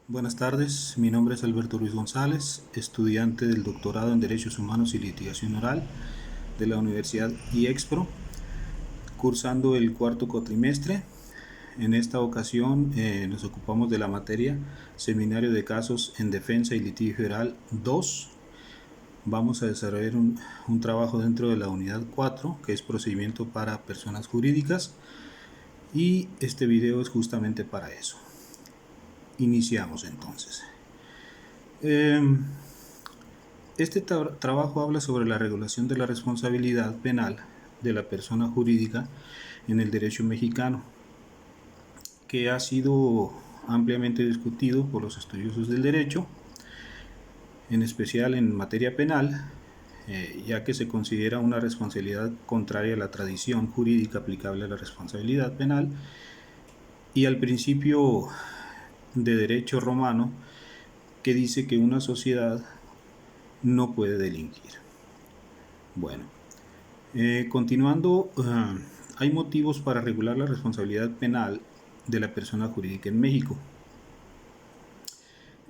Buenas tardes, mi nombre es Alberto Ruiz González, estudiante del doctorado en Derechos Humanos y Litigación Oral de la Universidad IEXPRO, cursando el cuarto cuatrimestre. En esta ocasión nos ocupamos de la materia Seminario de Casos en Defensa y Litigio Federal 2. Vamos a desarrollar un trabajo dentro de la unidad 4, que es Procedimiento para Personas Jurídicas, y este video es justamente para eso. Iniciamos entonces. Este trabajo habla sobre la regulación de la responsabilidad penal de la persona jurídica en el derecho mexicano, que ha sido ampliamente discutido por los estudiosos del derecho, en especial en materia penal, ya que se considera una responsabilidad contraria a la tradición jurídica aplicable a la responsabilidad penal y al principio de derecho romano, que dice que una sociedad no puede delinquir. Bueno, continuando, hay motivos para regular la responsabilidad penal de la persona jurídica en México.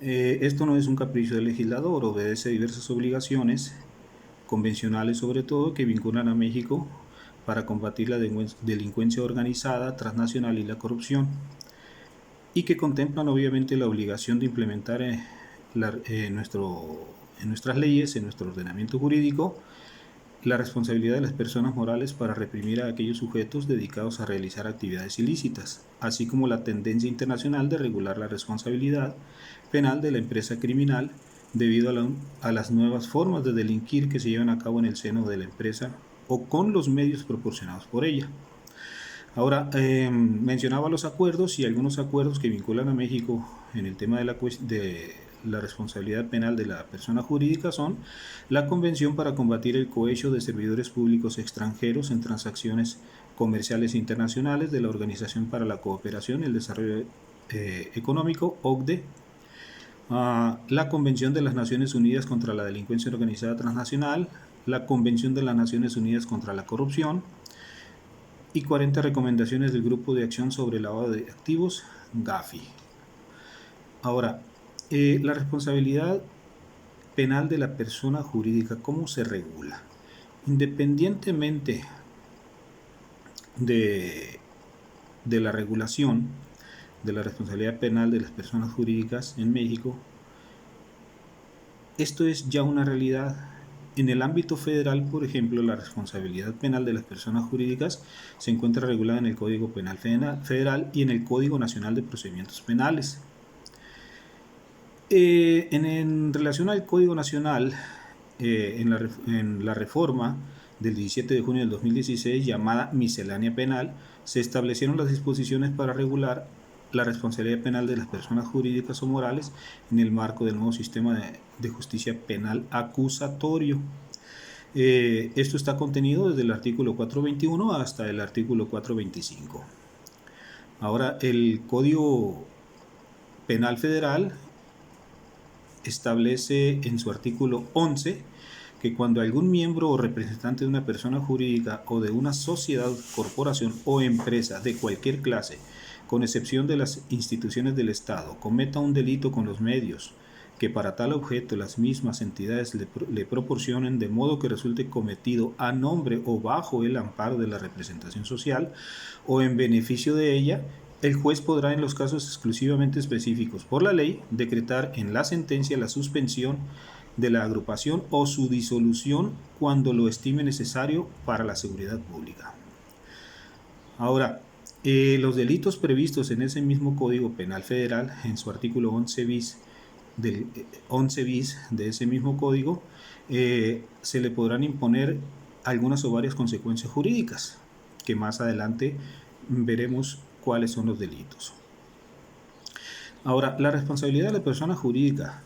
Esto no es un capricho del legislador, obedece a diversas obligaciones convencionales, sobre todo, que vinculan a México para combatir la delincuencia organizada, transnacional y la corrupción, y que contemplan obviamente la obligación de implementar en nuestras leyes, en nuestro ordenamiento jurídico, la responsabilidad de las personas morales para reprimir a aquellos sujetos dedicados a realizar actividades ilícitas, así como la tendencia internacional de regular la responsabilidad penal de la empresa criminal debido a las nuevas formas de delinquir que se llevan a cabo en el seno de la empresa o con los medios proporcionados por ella. Ahora, mencionaba los acuerdos y algunos acuerdos que vinculan a México en el tema de la responsabilidad penal de la persona jurídica son la Convención para combatir el cohecho de servidores públicos extranjeros en transacciones comerciales internacionales de la Organización para la Cooperación y el Desarrollo Económico, OCDE, la Convención de las Naciones Unidas contra la Delincuencia Organizada Transnacional, la Convención de las Naciones Unidas contra la Corrupción, y 40 recomendaciones del Grupo de Acción sobre el Lavado de Activos, GAFI. Ahora, la responsabilidad penal de la persona jurídica, ¿cómo se regula? Independientemente de la regulación de la responsabilidad penal de las personas jurídicas en México, esto es ya una realidad. En el ámbito federal, por ejemplo, la responsabilidad penal de las personas jurídicas se encuentra regulada en el Código Penal Federal y en el Código Nacional de Procedimientos Penales. En relación al Código Nacional, en la reforma del 17 de junio del 2016, llamada Miscelánea Penal, se establecieron las disposiciones para regular la responsabilidad penal de las personas jurídicas o morales en el marco del nuevo sistema de justicia penal acusatorio. Esto está contenido desde el artículo 421 hasta el artículo 425. Ahora, el Código Penal Federal establece en su artículo 11 que cuando algún miembro o representante de una persona jurídica o de una sociedad, corporación o empresa de cualquier clase, con excepción de las instituciones del Estado, cometa un delito con los medios que para tal objeto las mismas entidades le proporcionen, de modo que resulte cometido a nombre o bajo el amparo de la representación social o en beneficio de ella, el juez podrá, en los casos exclusivamente específicos por la ley, decretar en la sentencia la suspensión de la agrupación o su disolución cuando lo estime necesario para la seguridad pública. Ahora, los delitos previstos en ese mismo Código Penal Federal, en su artículo 11 bis, del 11 bis de ese mismo código, se le podrán imponer algunas o varias consecuencias jurídicas, que más adelante veremos cuáles son los delitos. Ahora, la responsabilidad de la persona jurídica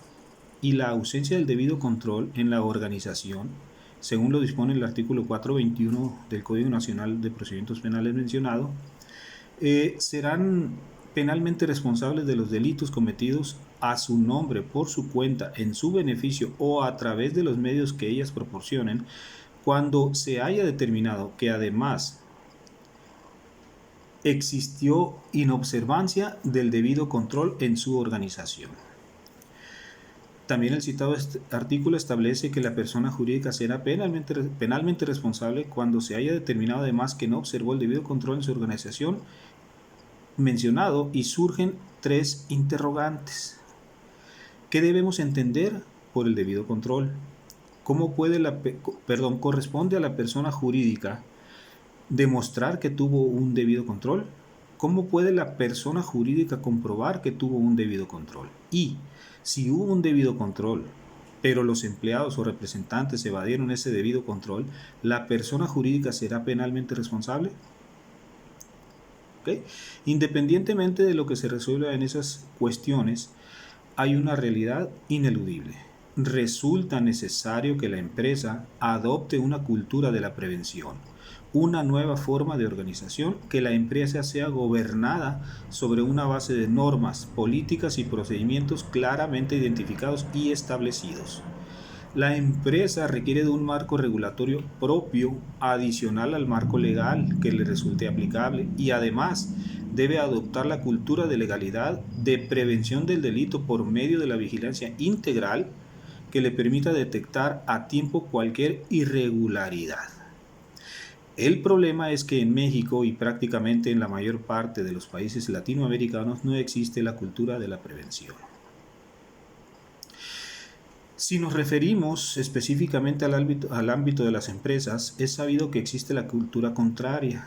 y la ausencia del debido control en la organización, según lo dispone el artículo 421 del Código Nacional de Procedimientos Penales mencionado, serán penalmente responsables de los delitos cometidos a su nombre, por su cuenta, en su beneficio o a través de los medios que ellas proporcionen, cuando se haya determinado que además existió inobservancia del debido control en su organización. También el citado artículo establece que la persona jurídica será penalmente responsable cuando se haya determinado además que no observó el debido control en su organización mencionado, y surgen tres interrogantes. ¿Qué debemos entender por el debido control? ¿Cómo corresponde a la persona jurídica demostrar que tuvo un debido control? ¿Cómo puede la persona jurídica comprobar que tuvo un debido control? Y si hubo un debido control, pero los empleados o representantes evadieron ese debido control, ¿la persona jurídica será penalmente responsable? ¿Okay? Independientemente de lo que se resuelva en esas cuestiones, hay una realidad ineludible. Resulta necesario que la empresa adopte una cultura de la prevención, una nueva forma de organización, que la empresa sea gobernada sobre una base de normas, políticas y procedimientos claramente identificados y establecidos. La empresa requiere de un marco regulatorio propio, adicional al marco legal que le resulte aplicable, y además debe adoptar la cultura de legalidad, de prevención del delito por medio de la vigilancia integral que le permita detectar a tiempo cualquier irregularidad. El problema es que en México y prácticamente en la mayor parte de los países latinoamericanos no existe la cultura de la prevención. Si nos referimos específicamente al ámbito de las empresas, es sabido que existe la cultura contraria,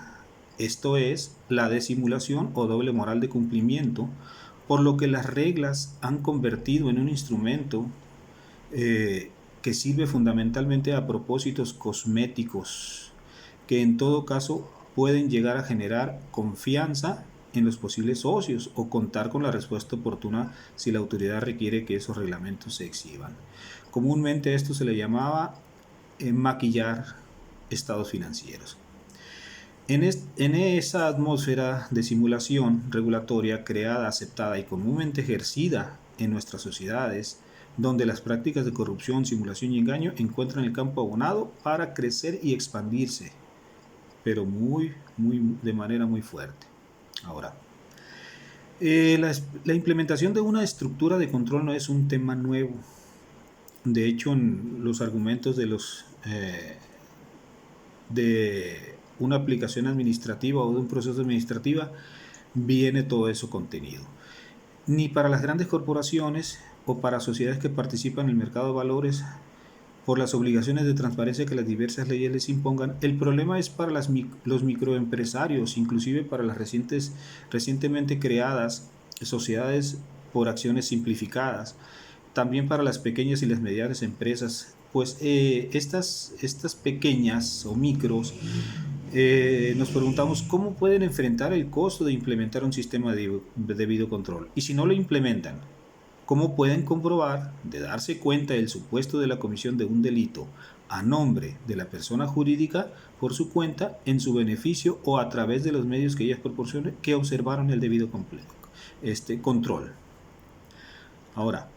esto es, la de simulación o doble moral de cumplimiento, por lo que las reglas han convertido en un instrumento que sirve fundamentalmente a propósitos cosméticos, que en todo caso pueden llegar a generar confianza en los posibles socios o contar con la respuesta oportuna si la autoridad requiere que esos reglamentos se exhiban. Comúnmente esto se le llamaba maquillar estados financieros. En esa atmósfera de simulación regulatoria creada, aceptada y comúnmente ejercida en nuestras sociedades, donde las prácticas de corrupción, simulación y engaño encuentran el campo abonado para crecer y expandirse, pero de manera muy fuerte. Ahora, la implementación de una estructura de control no es un tema nuevo. De hecho, en los argumentos de una aplicación administrativa o de un proceso administrativo viene todo eso contenido. Ni para las grandes corporaciones o para sociedades que participan en el mercado de valores, por las obligaciones de transparencia que las diversas leyes les impongan, el problema es para los microempresarios, inclusive para las recientemente creadas sociedades por acciones simplificadas, también para las pequeñas y las medianas empresas, pues estas pequeñas o micros, nos preguntamos cómo pueden enfrentar el costo de implementar un sistema de debido control, y si no lo implementan, ¿cómo pueden comprobar, de darse cuenta del supuesto de la comisión de un delito a nombre de la persona jurídica por su cuenta, en su beneficio o a través de los medios que ellas proporcionen, que observaron el debido control? Ahora,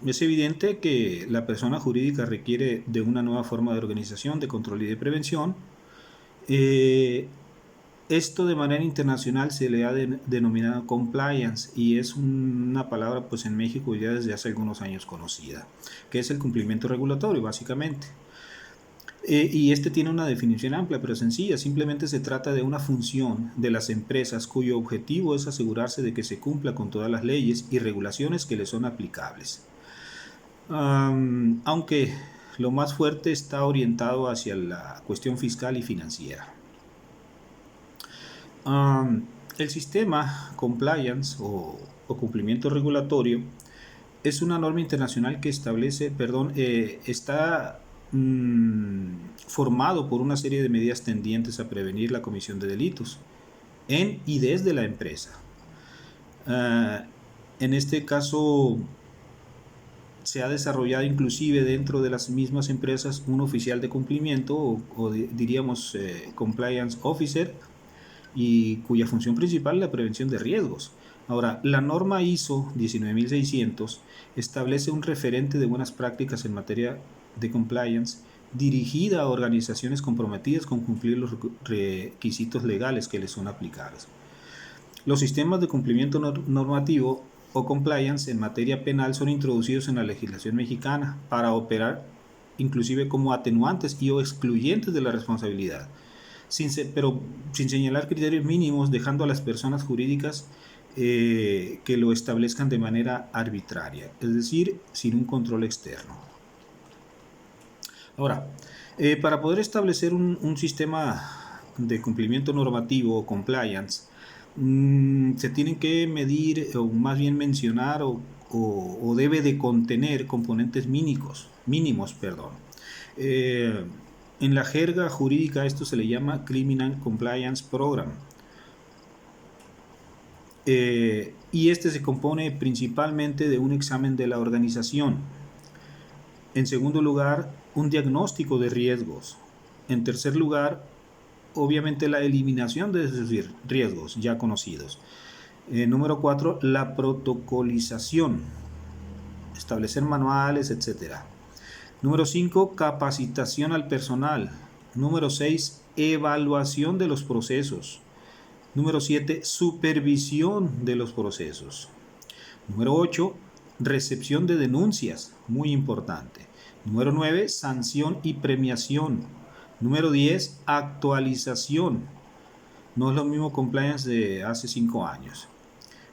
es evidente que la persona jurídica requiere de una nueva forma de organización, de control y de prevención. Esto de manera internacional se le ha denominado compliance, y es una palabra pues en México ya desde hace algunos años conocida, que es el cumplimiento regulatorio básicamente. Y este tiene una definición amplia pero sencilla. Simplemente se trata de una función de las empresas cuyo objetivo es asegurarse de que se cumpla con todas las leyes y regulaciones que les son aplicables. Aunque lo más fuerte está orientado hacia la cuestión fiscal y financiera. El sistema compliance o cumplimiento regulatorio es una norma internacional que está formado por una serie de medidas tendientes a prevenir la comisión de delitos en y desde la empresa. En este caso, se ha desarrollado inclusive dentro de las mismas empresas un oficial de cumplimiento diríamos compliance officer, y cuya función principal es la prevención de riesgos. Ahora, la norma ISO 19600 establece un referente de buenas prácticas en materia de compliance dirigida a organizaciones comprometidas con cumplir los requisitos legales que les son aplicables. Los sistemas de cumplimiento normativo o compliance en materia penal son introducidos en la legislación mexicana para operar inclusive como atenuantes y o excluyentes de la responsabilidad, pero sin señalar criterios mínimos, dejando a las personas jurídicas que lo establezcan de manera arbitraria, es decir, sin un control externo. Ahora, para poder establecer un sistema de cumplimiento normativo o compliance, se tienen que medir, o más bien mencionar, o debe de contener componentes mínimos. En la jerga jurídica esto se le llama Criminal Compliance Program. Y este se compone principalmente de un examen de la organización. En segundo lugar, un diagnóstico de riesgos. En tercer lugar, obviamente la eliminación de esos riesgos ya conocidos. Número 4, la protocolización, establecer manuales, etc. Número 5, capacitación al personal. Número 6, evaluación de los procesos. Número 7, supervisión de los procesos. Número 8, recepción de denuncias, muy importante. Número 9, sanción y premiación. Número 10, actualización. No es lo mismo compliance de hace 5 años.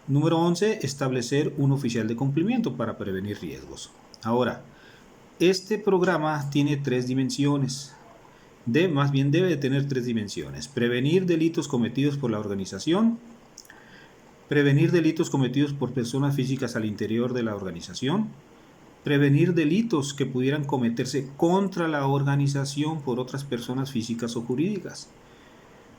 Número 11, establecer un oficial de cumplimiento para prevenir riesgos. Ahora, este programa tiene 3 dimensiones. Más bien debe de tener 3 dimensiones. Prevenir delitos cometidos por la organización, prevenir delitos cometidos por personas físicas al interior de la organización, prevenir delitos que pudieran cometerse contra la organización por otras personas físicas o jurídicas.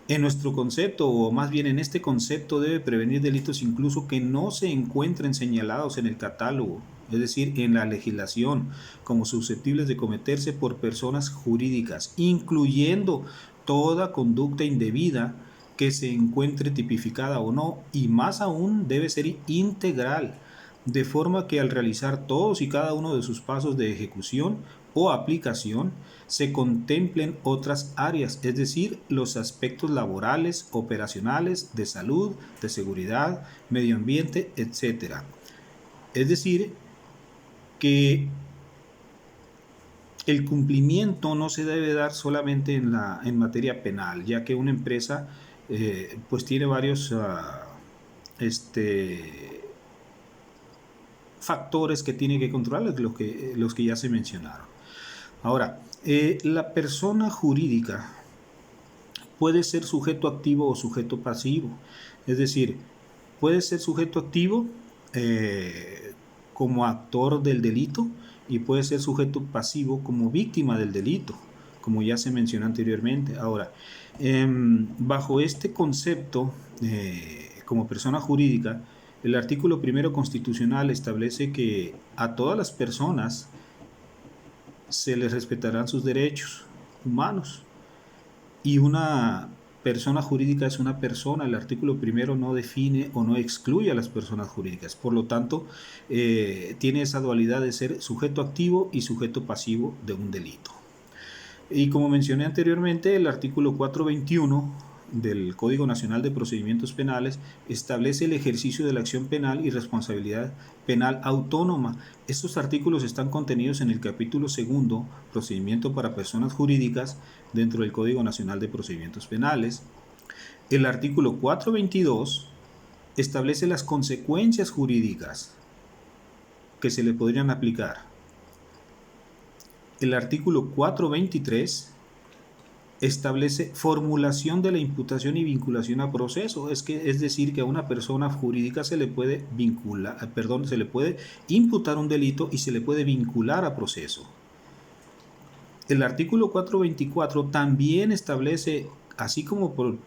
En nuestro concepto, o más bien en este concepto, debe prevenir delitos incluso que no se encuentren señalados en el catálogo, es decir, en la legislación, como susceptibles de cometerse por personas jurídicas, incluyendo toda conducta indebida que se encuentre tipificada o no, y más aún debe ser integral, de forma que al realizar todos y cada uno de sus pasos de ejecución o aplicación, se contemplen otras áreas, es decir, los aspectos laborales, operacionales, de salud, de seguridad, medio ambiente, etc. Es decir, que el cumplimiento no se debe dar solamente en materia penal, ya que una empresa pues tiene varios factores que tiene que controlar, los que ya se mencionaron. Ahora, la persona jurídica puede ser sujeto activo o sujeto pasivo. Es decir, puede ser sujeto activo como actor del delito y puede ser sujeto pasivo como víctima del delito, como ya se mencionó anteriormente. Ahora, bajo este concepto, como persona jurídica, el artículo 1 constitucional establece que a todas las personas se les respetarán sus derechos humanos, y una persona jurídica es una persona. El artículo 1 no define o no excluye a las personas jurídicas, por lo tanto tiene esa dualidad de ser sujeto activo y sujeto pasivo de un delito. Y como mencioné anteriormente, el artículo 421 del Código Nacional de Procedimientos Penales establece el ejercicio de la acción penal y responsabilidad penal autónoma. Estos artículos están contenidos en el capítulo 2, Procedimiento para Personas Jurídicas, dentro del Código Nacional de Procedimientos Penales. El artículo 422 establece las consecuencias jurídicas que se le podrían aplicar. El artículo 423 establece formulación de la imputación y vinculación a proceso. Es decir, que a una persona jurídica se le puede se le puede imputar un delito y se le puede vincular a proceso. El artículo 424 también establece, así como por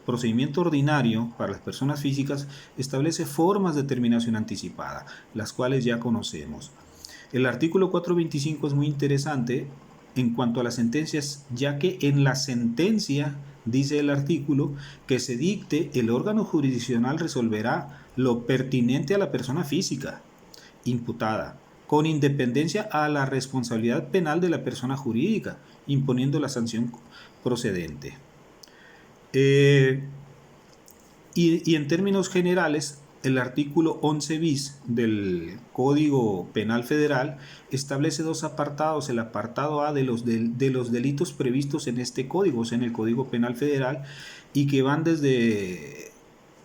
procedimiento ordinario para las personas físicas, establece formas de terminación anticipada, las cuales ya conocemos. El artículo 425 es muy interesante en cuanto a las sentencias, ya que en la sentencia dice el artículo que se dicte, el órgano jurisdiccional resolverá lo pertinente a la persona física imputada, con independencia a la responsabilidad penal de la persona jurídica, imponiendo la sanción procedente. Y en términos generales, el artículo 11 bis del Código Penal Federal establece dos apartados: el apartado A de los delitos previstos en este código, o sea, en el Código Penal Federal, y que van desde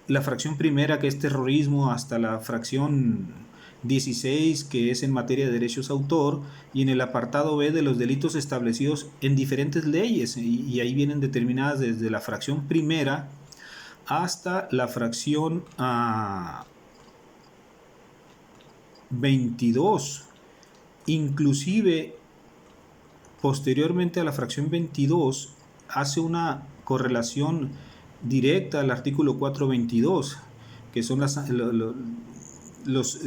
la fracción primera, que es terrorismo, hasta la fracción 16, que es en materia de derechos de autor, y en el apartado B de los delitos establecidos en diferentes leyes, y ahí vienen determinadas desde la fracción primera hasta la fracción 22. Inclusive, posteriormente a la fracción 22, hace una correlación directa al artículo 422, que son los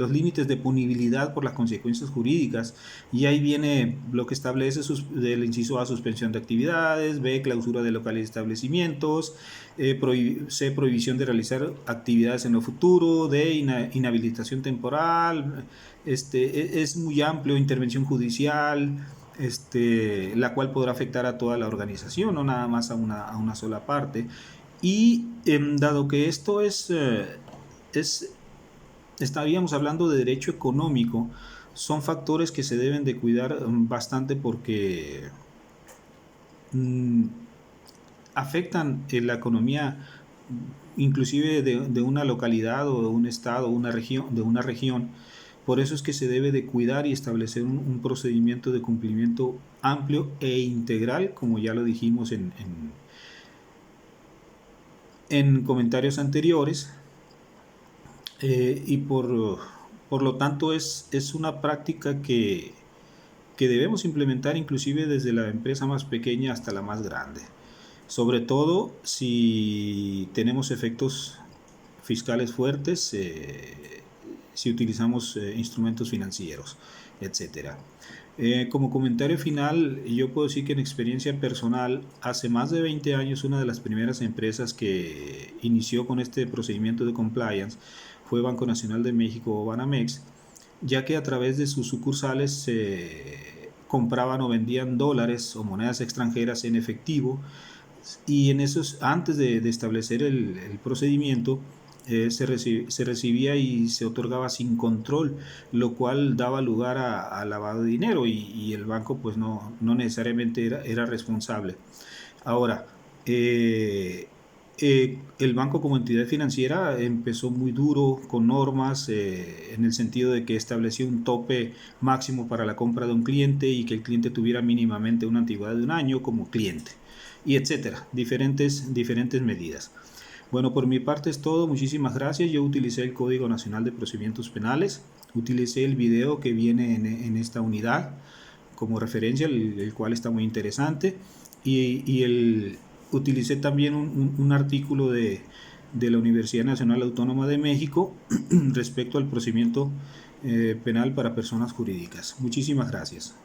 límites de punibilidad por las consecuencias jurídicas, y ahí viene lo que establece del inciso A, suspensión de actividades; B, clausura de locales y establecimientos; C, prohibición de realizar actividades en lo futuro; D, inhabilitación temporal. Es muy amplio: intervención judicial, la cual podrá afectar a toda la organización, no nada más a una sola parte. Y dado que esto estaríamos hablando de derecho económico, son factores que se deben de cuidar bastante, porque afectan la economía, inclusive de una localidad o de un estado, de una región. Por eso es que se debe de cuidar y establecer un procedimiento de cumplimiento amplio e integral, como ya lo dijimos en comentarios anteriores. Y por lo tanto es una práctica que debemos implementar, inclusive desde la empresa más pequeña hasta la más grande, sobre todo si tenemos efectos fiscales fuertes, si utilizamos instrumentos financieros, etcétera. Como comentario final, yo puedo decir que en experiencia personal, hace más de 20 años, una de las primeras empresas que inició con este procedimiento de compliance fue Banco Nacional de México, o Banamex, ya que a través de sus sucursales se compraban o vendían dólares o monedas extranjeras en efectivo, y en esos, antes de establecer el procedimiento, se recibía y se otorgaba sin control, lo cual daba lugar a lavado de dinero, y el banco pues no necesariamente era responsable. Ahora, el banco como entidad financiera empezó muy duro con normas, en el sentido de que establecía un tope máximo para la compra de un cliente, y que el cliente tuviera mínimamente una antigüedad de un año como cliente, y etcétera, diferentes medidas. Bueno, por mi parte es todo. Muchísimas gracias. Yo utilicé el Código Nacional de Procedimientos Penales, utilicé el video que viene en esta unidad como referencia, el cual está muy interesante, y utilicé también un artículo de la Universidad Nacional Autónoma de México respecto al procedimiento penal para personas jurídicas. Muchísimas gracias.